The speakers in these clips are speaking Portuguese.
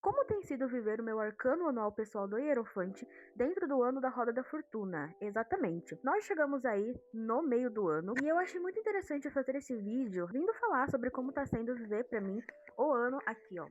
Como tem sido viver o meu arcano anual pessoal do Hierofante dentro do ano da Roda da Fortuna? Exatamente. Nós chegamos aí no meio do ano e eu achei muito interessante fazer esse vídeo vindo falar sobre como tá sendo viver pra mim o ano aqui, ó.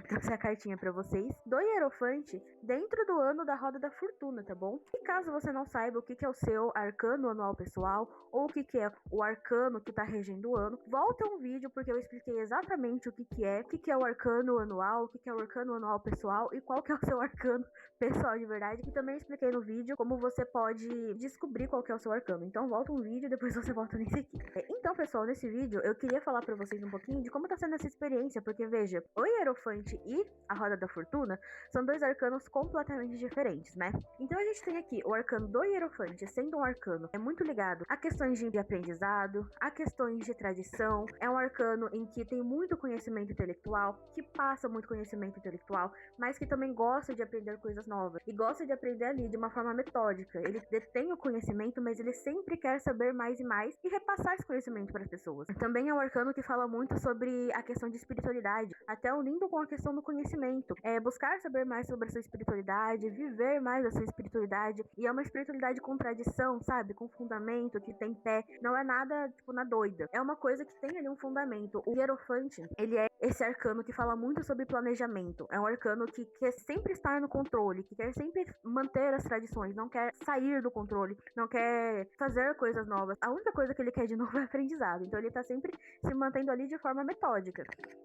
Trouxe a cartinha pra vocês do Hierofante dentro do ano da Roda da Fortuna, tá bom? E caso você não saiba o que é o seu arcano anual pessoal ou o que é o arcano que tá regendo o ano, volta um vídeo porque eu expliquei exatamente o que é o arcano anual, o que é o arcano anual pessoal e qual que é o seu arcano pessoal de verdade, que também expliquei no vídeo como você pode descobrir qual que é o seu arcano. Então volta um vídeo e depois você volta nesse aqui. Então, pessoal, nesse vídeo eu queria falar pra vocês um pouquinho de como tá sendo essa experiência, porque veja, o Hierofante e a Roda da Fortuna são dois arcanos completamente diferentes, né? Então a gente tem aqui o arcano do Hierofante sendo um arcano muito ligado a questões de aprendizado, a questões de tradição, é um arcano em que tem muito conhecimento intelectual, que passa muito conhecimento intelectual, mas que também gosta de aprender coisas novas, e gosta de aprender ali de uma forma metódica. Ele detém o conhecimento, mas ele sempre quer saber mais e mais e repassar esse conhecimento para as pessoas. Também é um arcano que fala muito sobre a questão de espiritualidade, até unindo com a questão do conhecimento. É buscar saber mais sobre a sua espiritualidade, viver mais a sua espiritualidade, e é uma espiritualidade com tradição, sabe? Com fundamento, que tem pé. Não é nada, tipo, na doida. É uma coisa que tem ali um fundamento. O Hierofante, ele é esse arcano que fala muito sobre planejamento. É um arcano que quer sempre estar no controle, que quer sempre manter as tradições, não quer sair do controle, não quer fazer coisas novas. A única coisa que ele quer de novo é aprendizado. Então ele tá sempre se mantendo ali de forma metódica,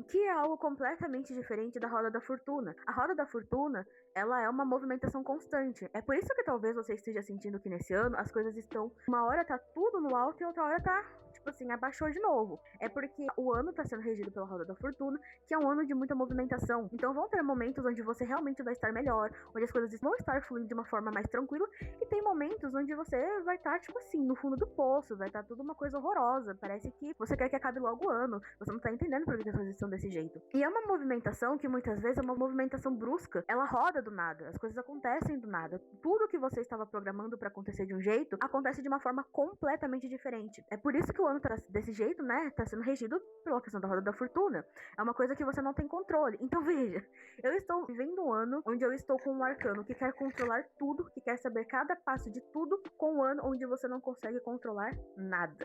que é algo completamente diferente da Roda da Fortuna. A Roda da Fortuna, ela é uma movimentação constante. É por isso que talvez você esteja sentindo que nesse ano as coisas estão, uma hora tá tudo no alto e outra hora tá, tipo assim, abaixou de novo. É porque o ano tá sendo regido pela Roda da Fortuna, que é um ano de muita movimentação. Então vão ter momentos onde você realmente vai estar melhor, onde as coisas vão estar fluindo de uma forma mais tranquila, e tem momentos onde você vai estar, tipo assim, no fundo do poço, vai estar tudo uma coisa horrorosa. Parece que você quer que acabe logo o ano, você não tá entendendo por que as coisas estão desse jeito. E é uma movimentação que muitas vezes é uma movimentação brusca, ela roda do nada, as coisas acontecem do nada. Tudo que você estava programando pra acontecer de um jeito, acontece de uma forma completamente diferente. É por isso que o ano tá desse jeito, né? Tá sendo regido pela questão da Roda da Fortuna. É uma coisa que você não tem controle. Então veja, eu estou vivendo um ano onde eu estou com um arcano que quer controlar tudo, que quer saber cada passo de tudo, com um ano onde você não consegue controlar nada.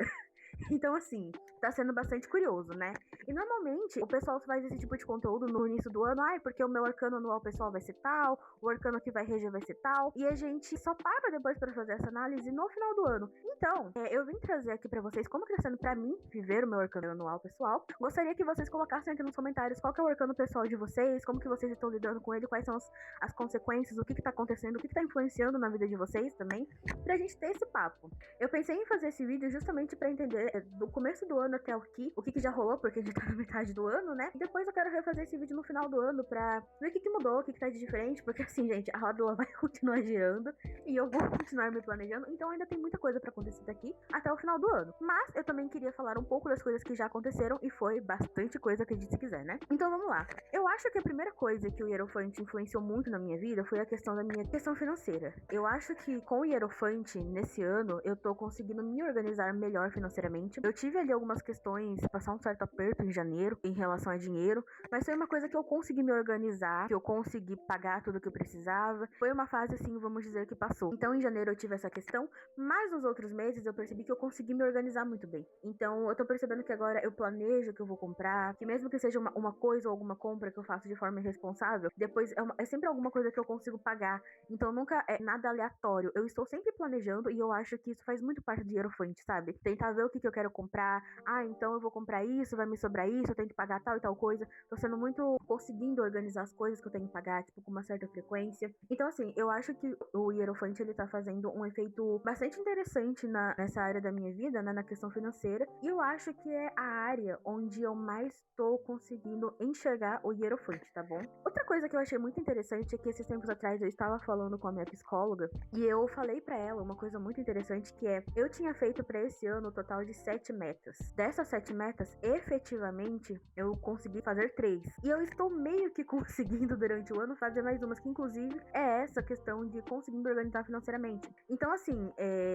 Então, assim, tá sendo bastante curioso, né? E normalmente o pessoal faz esse tipo de conteúdo no início do ano, porque o meu arcano anual pessoal vai ser tal, o arcano que vai reger vai ser tal, e a gente só para depois pra fazer essa análise no final do ano. Então, eu vim trazer aqui pra vocês como que tá sendo pra mim viver o meu arcano anual pessoal. Gostaria que vocês colocassem aqui nos comentários qual que é o arcano pessoal de vocês, como que vocês estão lidando com ele, quais são as consequências, o que tá acontecendo, o que tá influenciando na vida de vocês também, pra gente ter esse papo. Eu pensei em fazer esse vídeo justamente pra entender do começo do ano até o que já rolou, porque a gente tá na metade do ano, né? E depois eu quero refazer esse vídeo no final do ano pra ver o que mudou, o que tá de diferente, porque assim, gente, a roda ela vai continuar girando e eu vou continuar me planejando, então ainda tem muita coisa pra acontecer daqui até o final do ano. Mas eu também queria falar um pouco das coisas que já aconteceram e foi bastante coisa, acredite se quiser, né? Então vamos lá. Eu acho que a primeira coisa que o Hierofante influenciou muito na minha vida foi a questão da minha questão financeira. Eu acho que com o Hierofante, nesse ano, eu tô conseguindo me organizar melhor financeiramente. Eu tive ali algumas questões, passar um certo aperto em janeiro em relação a dinheiro, mas foi uma coisa que eu consegui me organizar, que eu consegui pagar tudo que eu precisava. Foi uma fase assim, vamos dizer, que passou. Então em janeiro eu tive essa questão, mas nos outros meses eu percebi que eu consegui me organizar muito bem. Então eu tô percebendo que agora eu planejo o que eu vou comprar, que mesmo que seja uma coisa ou alguma compra que eu faço de forma irresponsável, depois é sempre alguma coisa que eu consigo pagar. Então nunca é nada aleatório. Eu estou sempre planejando e eu acho que isso faz muito parte do Hierofante, sabe? Tentar ver o que eu quero comprar. Então eu vou comprar isso, vai me sobrar isso, eu tenho que pagar tal e tal coisa. Tô sendo muito conseguindo organizar as coisas que eu tenho que pagar, tipo, com uma certa frequência. Então, assim, eu acho que o Hierofante, ele tá fazendo um efeito bastante interessante nessa área da minha vida, né, na questão financeira. E eu acho que é a área onde eu mais tô conseguindo enxergar o Hierofante, tá bom? Outra coisa que eu achei muito interessante é que esses tempos atrás eu estava falando com a minha psicóloga e eu falei pra ela uma coisa muito interessante, que é, eu tinha feito pra esse ano um total de de 7 metas. Dessas 7 metas, efetivamente, eu consegui fazer 3. E eu estou meio que conseguindo durante o ano fazer mais umas, que inclusive é essa questão de conseguir me organizar financeiramente. Então, assim,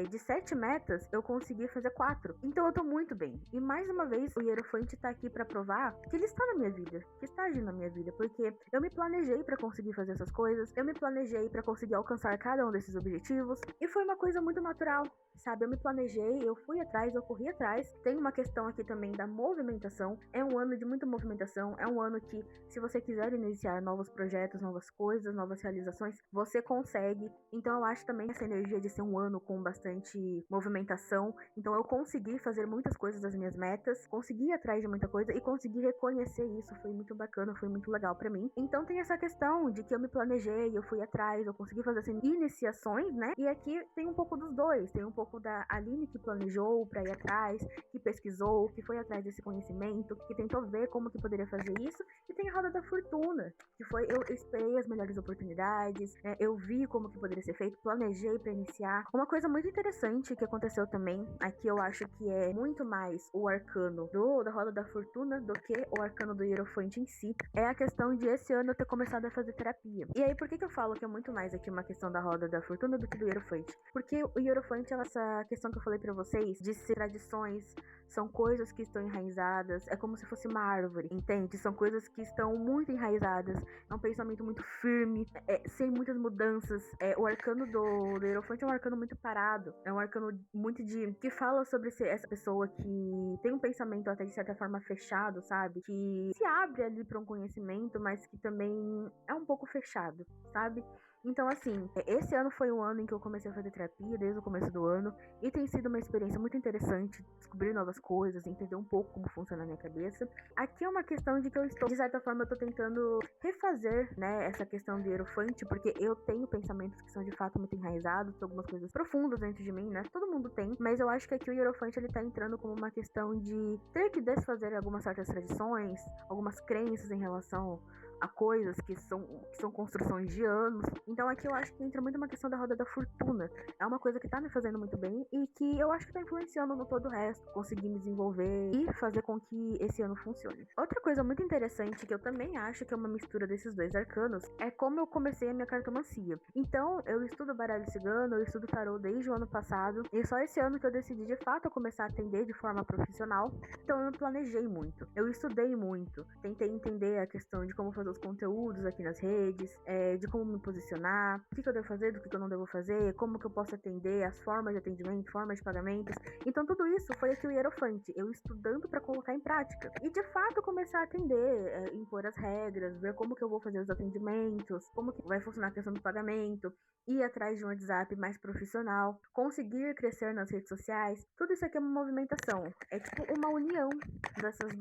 de 7 metas, eu consegui fazer 4. Então eu tô muito bem. E mais uma vez, o Hierophante tá aqui pra provar que ele está na minha vida, que está agindo na minha vida, porque eu me planejei pra conseguir fazer essas coisas, eu me planejei pra conseguir alcançar cada um desses objetivos, e foi uma coisa muito natural, sabe? Eu me planejei, eu fui atrás, eu corri atrás. Tem uma questão aqui também da movimentação. É um ano de muita movimentação, é um ano que, se você quiser iniciar novos projetos, novas coisas, novas realizações, você consegue. Então eu acho também essa energia de ser um ano com bastante movimentação. Então eu consegui fazer muitas coisas das minhas metas, consegui ir atrás de muita coisa e consegui reconhecer isso. Foi muito bacana, foi muito legal pra mim. Então tem essa questão de que eu me planejei, eu fui atrás, eu consegui fazer assim, iniciações, né? E aqui tem um pouco dos dois, tem um pouco da Aline que planejou pra ir atrás, que pesquisou, que foi atrás desse conhecimento, que tentou ver como que poderia fazer isso, e tem a roda da fortuna, que foi eu esperei as melhores oportunidades, eu vi como que poderia ser feito, planejei pra iniciar. Uma coisa muito interessante que aconteceu também, aqui eu acho que é muito mais o arcano da roda da fortuna do que o arcano do Hierophante em si, é a questão de esse ano eu ter começado a fazer terapia. E aí, por que eu falo que é muito mais aqui uma questão da roda da fortuna do que do Hierophante? Porque o Hierophante, essa questão que eu falei pra vocês, de ser tradições, são coisas que estão enraizadas, é como se fosse uma árvore, entende? São coisas que estão muito enraizadas, é um pensamento muito firme, sem muitas mudanças. O arcano do Hierophante é um arcano muito parado, é um arcano muito que fala sobre essa pessoa que tem um pensamento até de certa forma fechado, sabe? Que se abre ali para um conhecimento, mas que também é um pouco fechado, sabe? Então, assim, esse ano foi um ano em que eu comecei a fazer terapia, desde o começo do ano, e tem sido uma experiência muito interessante, descobrir novas coisas, entender um pouco como funciona a minha cabeça. Aqui é uma questão de que eu estou, de certa forma, eu tô tentando refazer, né, essa questão do Hierophante, porque eu tenho pensamentos que são de fato muito enraizados, algumas coisas profundas dentro de mim, né, todo mundo tem, mas eu acho que aqui o Hierophante, ele tá entrando como uma questão de ter que desfazer algumas certas tradições, algumas crenças em relação a coisas que são construções de anos. Então aqui eu acho que entra muito uma questão da roda da fortuna. É uma coisa que tá me fazendo muito bem e que eu acho que tá influenciando no todo o resto. Conseguir me desenvolver e fazer com que esse ano funcione. Outra coisa muito interessante que eu também acho que é uma mistura desses dois arcanos é como eu comecei a minha cartomancia. Então eu estudo baralho cigano, eu estudo tarô desde o ano passado e só esse ano que eu decidi de fato começar a atender de forma profissional. Então eu planejei muito, eu estudei muito, tentei entender a questão de como fazer os conteúdos aqui nas redes, de como me posicionar, o que eu devo fazer, do que eu não devo fazer, como que eu posso atender, as formas de atendimento, formas de pagamentos. Então tudo isso foi aqui o Hierophante, eu estudando para colocar em prática. E de fato começar a atender, impor as regras, ver como que eu vou fazer os atendimentos, como que vai funcionar a questão do pagamento, ir atrás de um WhatsApp mais profissional, conseguir crescer nas redes sociais. Tudo isso aqui é uma movimentação, é tipo uma união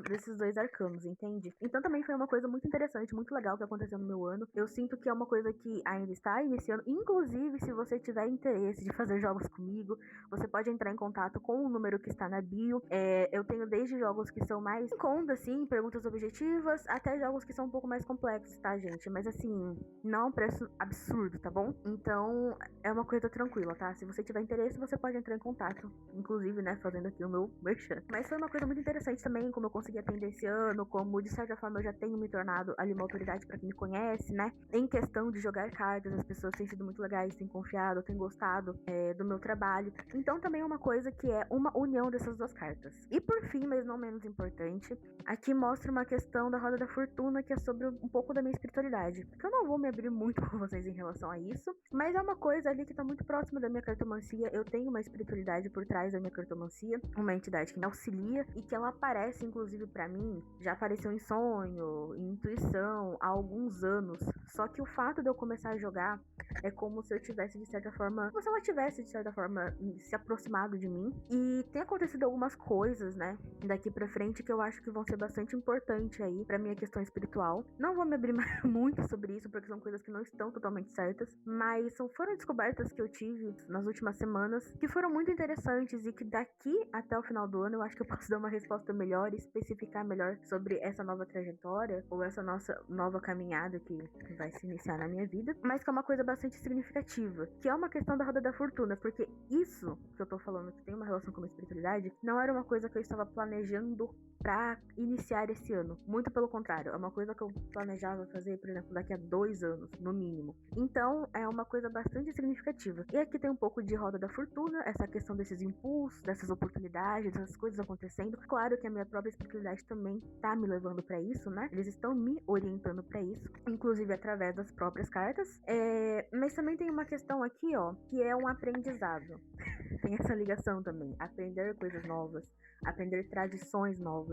desses dois arcanos, entende? Então também foi uma coisa muito interessante, muito legal que aconteceu no meu ano. Eu sinto que é uma coisa que ainda está iniciando. Inclusive, se você tiver interesse de fazer jogos comigo, você pode entrar em contato com o número que está na bio. Eu tenho desde jogos que são mais em conta, assim, perguntas objetivas, até jogos que são um pouco mais complexos, tá, gente? Mas assim, não é um preço absurdo, tá bom? Então, é uma coisa tranquila, tá? Se você tiver interesse, você pode entrar em contato. Inclusive, né, fazendo aqui o meu merchan. Mas foi uma coisa muito interessante também, como eu consegui atender esse ano, como de certa forma eu já tenho me tornado ali uma autoridade pra quem me conhece, né? Em questão de jogar cartas, as pessoas têm sido muito legais, têm confiado, têm gostado do meu trabalho. Então também é uma coisa que é uma união dessas duas cartas. E por fim, mas não menos importante, aqui mostra uma questão da roda da fortuna que é sobre um pouco da minha espiritualidade. Que eu não vou me abrir muito com vocês em relação a isso, mas é uma coisa ali que tá muito próxima da minha cartomancia. Eu tenho uma espiritualidade por trás da minha cartomancia, uma entidade que me auxilia e que ela aparece, inclusive pra mim, já apareceu em sonho, em intuição, há alguns anos. Só que o fato de eu começar a jogar é como se eu tivesse, de certa forma, como se ela tivesse, de certa forma, se aproximado de mim. E tem acontecido algumas coisas, né, daqui pra frente que eu acho que vão ser bastante importantes aí pra minha questão espiritual. Não vou me abrir muito sobre isso, porque são coisas que não estão totalmente certas, mas foram descobertas que eu tive nas últimas semanas que foram muito interessantes e que daqui até o final do ano eu acho que eu posso dar uma resposta melhor e especificar melhor sobre essa nova trajetória ou essa nossa nova caminhada que vai se iniciar na minha vida, mas que é uma coisa bastante significativa, que é uma questão da roda da fortuna, porque isso que eu tô falando que tem uma relação com a espiritualidade, não era uma coisa que eu estava planejando pra iniciar esse ano. Muito pelo contrário, é uma coisa que eu planejava fazer, por exemplo, daqui a 2 anos, no mínimo. Então, é uma coisa bastante significativa. E aqui tem um pouco de roda da fortuna, essa questão desses impulsos, dessas oportunidades, dessas coisas acontecendo. Claro que a minha própria espiritualidade também tá me levando pra isso, né? Eles estão me orientando pra isso, inclusive através das próprias cartas. Mas também tem uma questão aqui, ó, que é um aprendizado. Tem essa ligação também, aprender coisas novas, aprender tradições novas.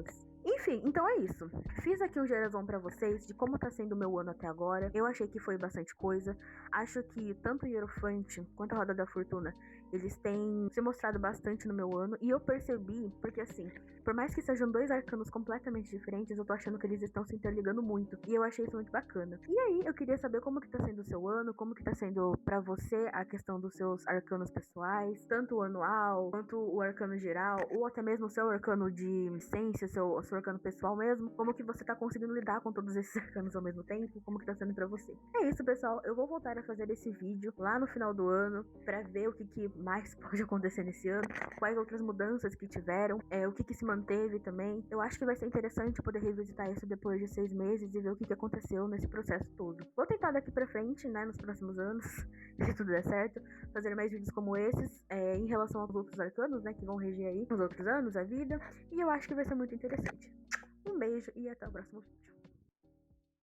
Enfim, então é isso. Fiz aqui um gerasão pra vocês de como tá sendo o meu ano até agora. Eu achei que foi bastante coisa. Acho que tanto o Hierofante quanto a Roda da Fortuna, eles têm se mostrado bastante no meu ano. E eu percebi, porque assim, por mais que sejam 2 arcanos completamente diferentes, eu tô achando que eles estão se interligando muito. E eu achei isso muito bacana. E aí, eu queria saber como que tá sendo o seu ano, como que tá sendo pra você a questão dos seus arcanos pessoais, tanto o anual, quanto o arcano geral, ou até mesmo o seu arcano de essência, seu arcano pessoal mesmo, como que você tá conseguindo lidar com todos esses arcanos ao mesmo tempo, como que tá sendo pra você. É isso, pessoal, eu vou voltar a fazer esse vídeo lá no final do ano, pra ver o que mais pode acontecer nesse ano, quais outras mudanças que tiveram, o que se manteve também. Eu acho que vai ser interessante poder revisitar isso depois de 6 meses e ver o que aconteceu nesse processo todo. Vou tentar daqui pra frente, né, nos próximos anos, se tudo der certo, fazer mais vídeos como esses, em relação aos outros arcanos, né, que vão reger aí os outros anos, a vida, e eu acho que vai ser muito interessante. Um beijo e até o próximo vídeo.